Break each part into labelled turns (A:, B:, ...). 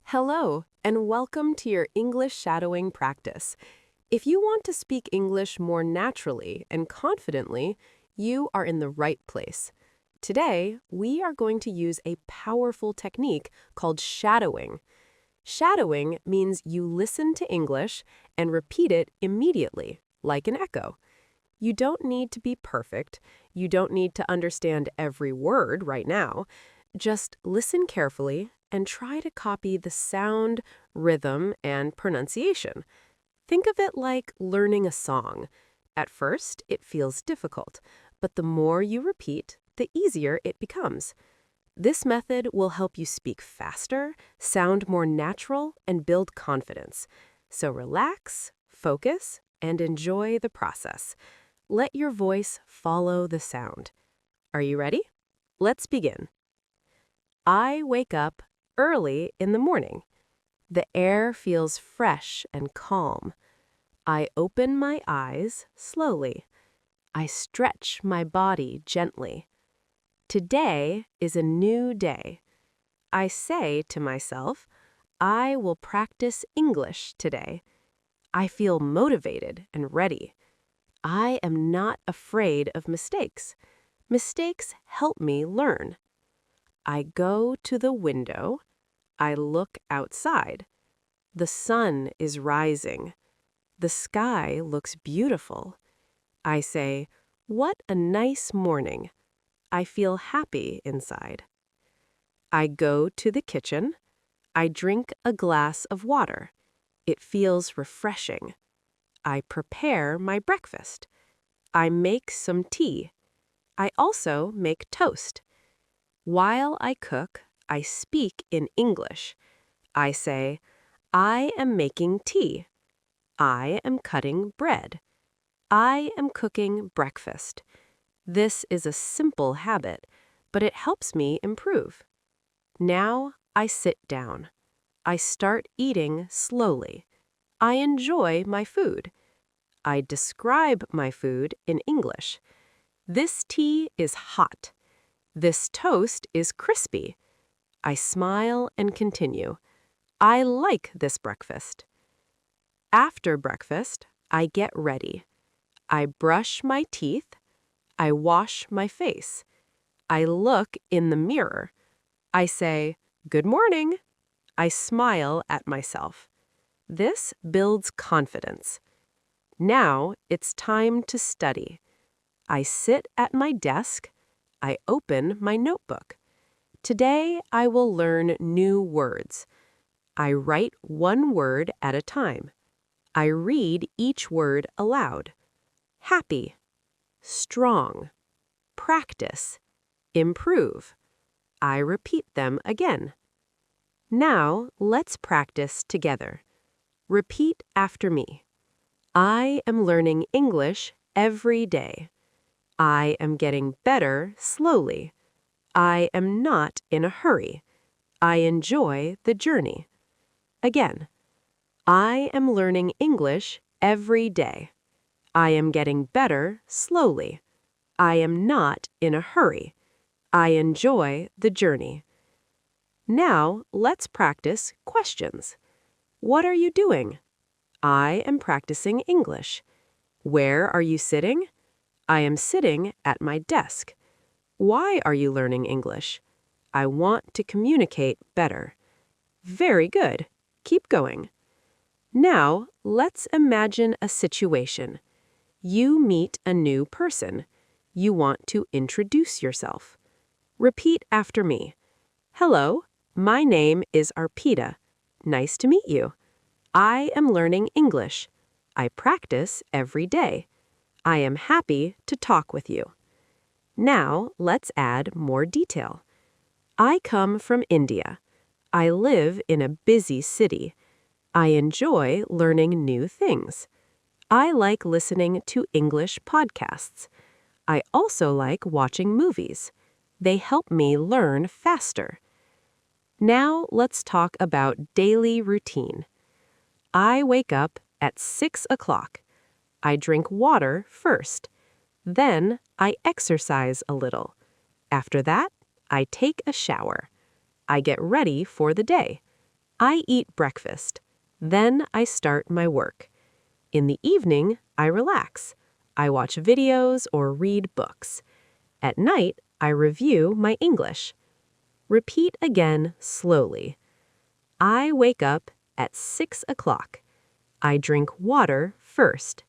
A: Hello, and welcome to your English shadowing practice. If you want to speak English more naturally and confidently, you are in the right place. Today, we are going to use a powerful technique called shadowing. Shadowing means you listen to English and repeat it immediately, like an echo. You don't need to be perfect. You don't need to understand every word right now. Just listen carefully and try to copy the sound, rhythm, and pronunciation. Think of it like learning a song. At first, it feels difficult, but the more you repeat, the easier it becomes. This method will help you speak faster, sound more natural, and build confidence. So relax, focus, and enjoy the process. Let your voice follow the sound. Are you ready? Let's begin. I wake up early in the morning. The air feels fresh and calm. I open my eyes slowly. I stretch my body gently. Today is a new day. I say to myself, I will practice English today. I feel motivated and ready. I am not afraid of mistakes. Mistakes help me learn. I go to the window. I look outside. The sun is rising. The sky looks beautiful. I say, what a nice morning. I feel happy inside. I go to the kitchen. I drink a glass of water. It feels refreshing. I prepare my breakfast. I make some tea. I also make toast. While I cook, I speak in English. I say, I am making tea. I am cutting bread. I am cooking breakfast. This is a simple habit, but it helps me improve. Now I sit down. I start eating slowly. I enjoy my food. I describe my food in English. This tea is hot. This toast is crispy. I smile and continue. I like this breakfast. After breakfast, I get ready. I brush my teeth. I wash my face. I look in the mirror. I say, good morning. I smile at myself. This builds confidence. Now it's time to study. I sit at my desk. I open my notebook. Today I will learn new words. I write one word at a time. I read each word aloud. Happy, strong, practice, improve. I repeat them again. Now let's practice together. Repeat after me. I am learning English every day. I am getting better slowly. I am not in a hurry. I enjoy the journey. Again, I am learning English every day. I am getting better slowly. I am not in a hurry. I enjoy the journey. Now let's practice questions. What are you doing? I am practicing English. Where are you sitting? I am sitting at my desk. Why are you learning English? I want to communicate better. Very good. Keep going. Now, let's imagine a situation. You meet a new person. You want to introduce yourself. Repeat after me. Hello, my name is Arpita. Nice to meet you. I am learning English. I practice every day. I am happy to talk with you. Now, let's add more detail. I come from India. I live in a busy city. I enjoy learning new things. I like listening to English podcasts. I also like watching movies. They help me learn faster. Now, let's talk about daily routine. I wake up at 6 o'clock. I drink water first. Then I exercise a little. After that, I take a shower. I get ready for the day. I eat breakfast. Then I start my work. In the evening, I relax. I watch videos or read books. At night, I review my English. Repeat again slowly. I wake up at 6 o'clock. I drink water first.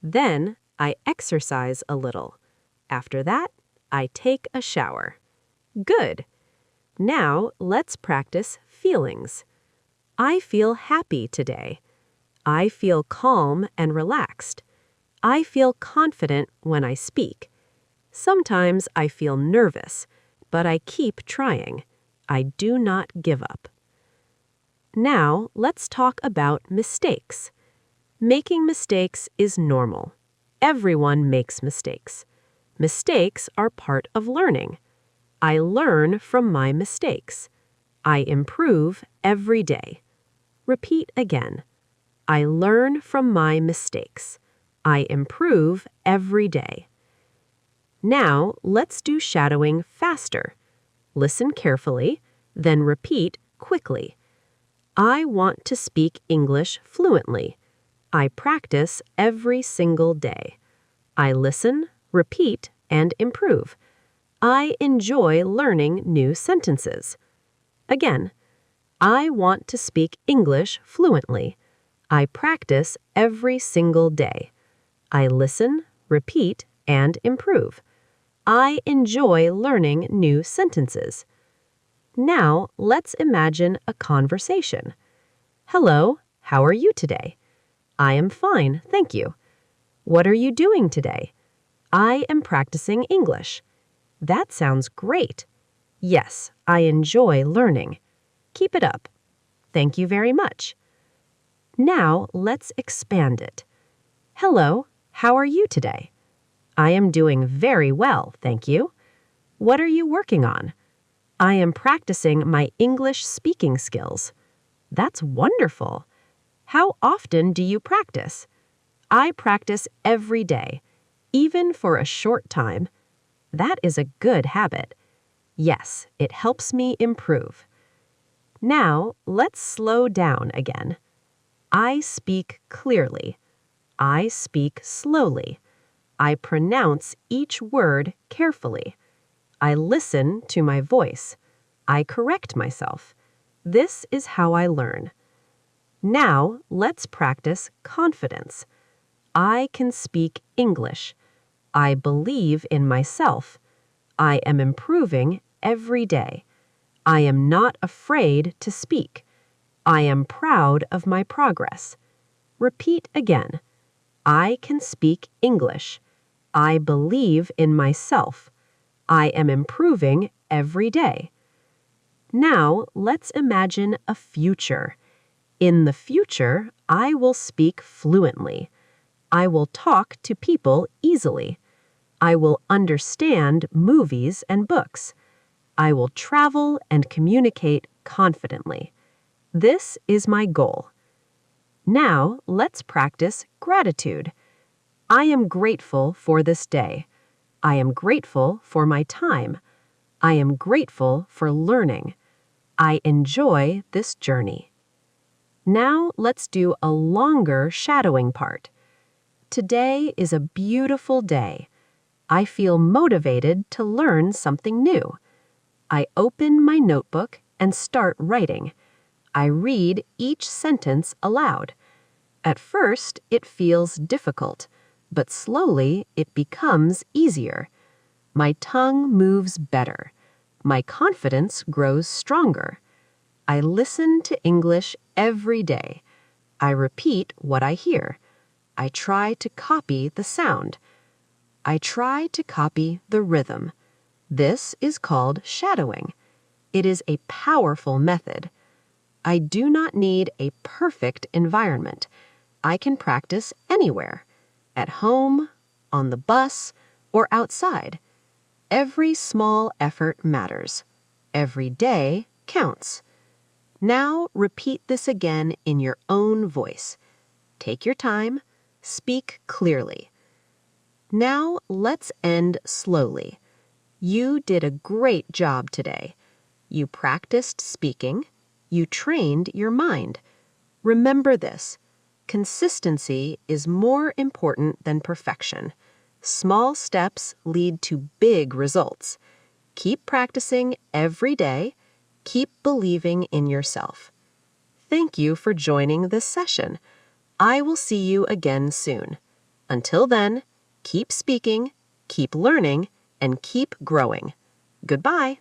A: Then I exercise a little. After that, I take a shower. Good. Now let's practice feelings. I feel happy today. I feel calm and relaxed. I feel confident when I speak. Sometimes I feel nervous, but I keep trying. I do not give up. Now let's talk about mistakes. Making mistakes is normal. Everyone makes mistakes. Mistakes are part of learning. I learn from my mistakes. I improve every day. Repeat again. I learn from my mistakes. I improve every day. Now let's do shadowing faster. Listen carefully, then repeat quickly. I want to speak English fluently. I practice every single day. I listen, repeat, and improve. I enjoy learning new sentences. Again, I want to speak English fluently. I practice every single day. I listen, repeat, and improve. I enjoy learning new sentences. Now, let's imagine a conversation. Hello, how are you today? I am fine, thank you. What are you doing today? I am practicing English. That sounds great. Yes, I enjoy learning. Keep it up. Thank you very much. Now, let's expand it. Hello, how are you today? I am doing very well, thank you. What are you working on? I am practicing my English speaking skills. That's wonderful. How often do you practice? I practice every day, even for a short time. That is a good habit. Yes, it helps me improve. Now, let's slow down again. I speak clearly. I speak slowly. I pronounce each word carefully. I listen to my voice. I correct myself. This is how I learn. Now, let's practice confidence. I can speak English. I believe in myself. I am improving every day. I am not afraid to speak. I am proud of my progress. Repeat again. I can speak English. I believe in myself. I am improving every day. Now, let's imagine a future. In the future, I will speak fluently. I will talk to people easily. I will understand movies and books. I will travel and communicate confidently. This is my goal. Now, let's practice gratitude. I am grateful for this day. I am grateful for my time. I am grateful for learning. I enjoy this journey. Now let's do a longer shadowing part. Today is a beautiful day. I feel motivated to learn something new. I open my notebook and start writing. I read each sentence aloud. At first, it feels difficult, but slowly it becomes easier. My tongue moves better. My confidence grows stronger. I listen to English every day. I repeat what I hear. I try to copy the sound. I try to copy the rhythm. This is called shadowing. It is a powerful method. I do not need a perfect environment. I can practice anywhere, at home, on the bus, or outside. Every small effort matters. Every day counts. Now repeat this again in your own voice. Take your time. Speak clearly. Now let's end slowly. You did a great job today. You practiced speaking. You trained your mind. Remember this. Consistency is more important than perfection. Small steps lead to big results. Keep practicing every day. Keep believing in yourself. Thank you for joining this session. I will see you again soon. Until then, keep speaking, keep learning, and keep growing. Goodbye.